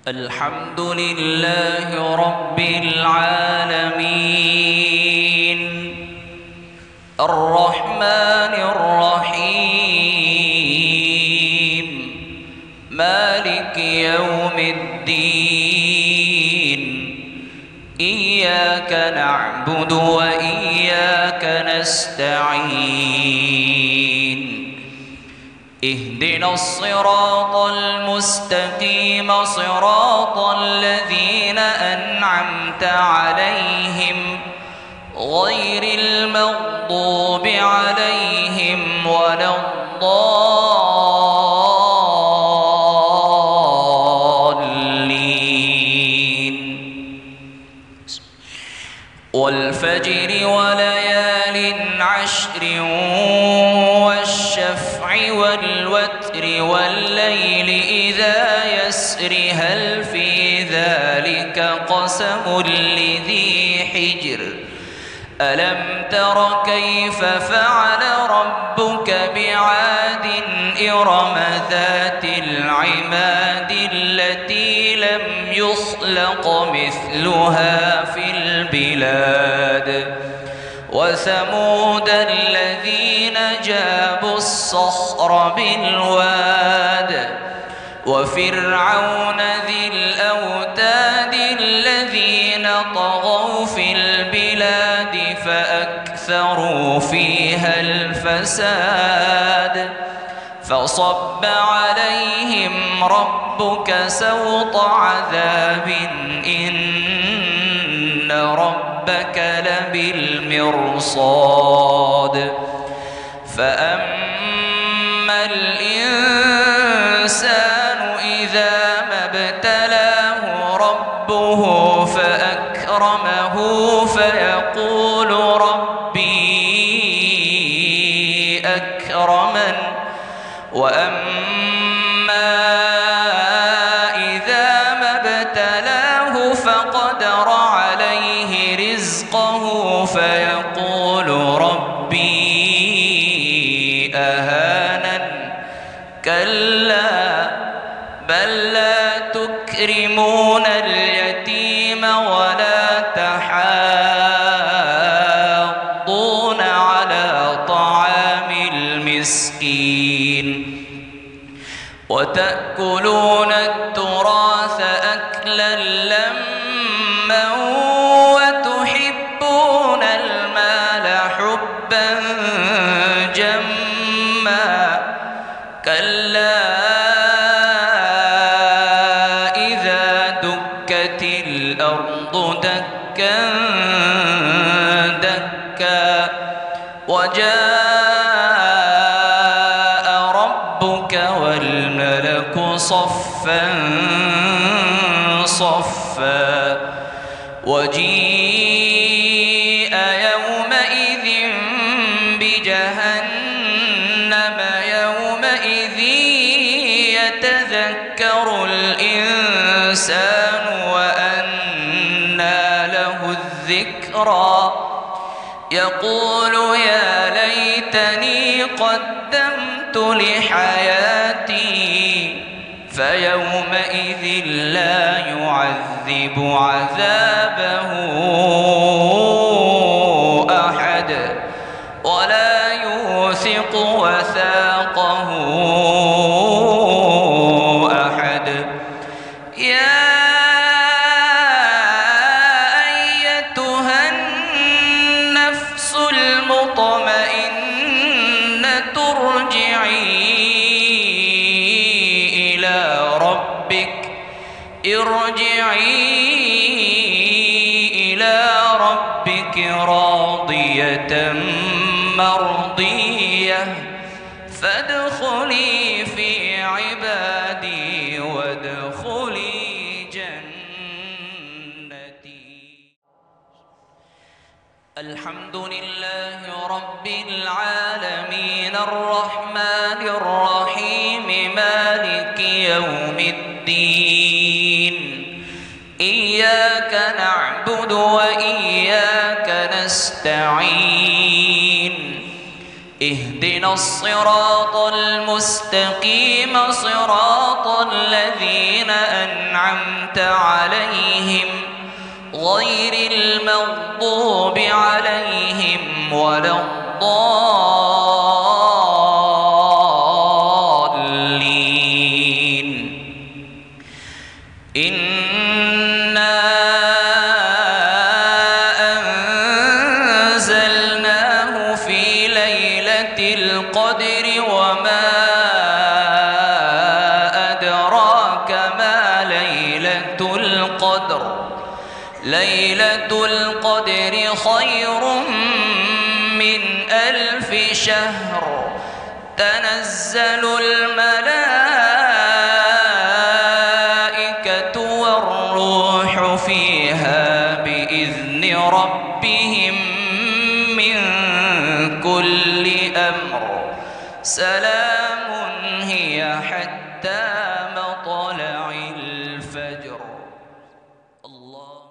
الحمد لله رب العالمين الرحمن الرحيم مالك يوم الدين إياك نعبد وإياك نستعين اهدنا الصراط المستقيم صراط الذين أنعمت عليهم غير المغضوب عليهم ولا الضالين والفجر وليال عشر والشفع والوتر والليل إذا يسر هل في ذلك قسم لذي حجر ألم تر كيف فعل ربك بعاد إرم ذات العماد التي لم يخلق مثلها في البلاد وثمود الذين جابوا الصخر بالواد وفرعون ذي الأوتاد الذين طغوا في البلاد فأكثروا فيها الفساد فصب عليهم ربك سوط عذاب إن ربك لبالمرصاد فأما الإنسان إذا ما ابتلاه ربه فأكرمه فيقول ربي أكرمن وأما إذا ما ابتلاه فقدر عليه رزقه فيقول ربي أهانن كلا بل لا تكرمون اليتيم ولا تحاضون على طعام المسكين وتأكلون التراث أكلا لما وتحبون المال حبا جما كلا إذا دكت الأرض دكا دكا وجاء ربك والملك صفا صفا وجيء يومئذ بجهنم يومئذ يتذكر الإنسان وأنى له الذكرى يقول يا ليتني قدمت لحياتي فيومئذ لا يعذب عذابه أحد ولا يوثق وثاقه أحد يا أيتها النفس المطمئنة ارجعي إلى ربك راضية مرضية فادخلي في عبادي وادخلي جنتي. الحمد لله رب العالمين الرحمن الرحيم مالك يوم الدين إياك نعبد وإياك نستعين اهدنا الصراط المستقيم صراط الذين أنعمت عليهم غير المغضوب عليهم ولا الضالين. إنا أنزلناه في ليلة القدر وما أدراك ما ليلة القدر. ليلة القدر خير من 1000 شهر. تنزل الملائكة والروح فيها بإذن ربهم من كل أمر. سلام هي حتى مطلع الفجر. الله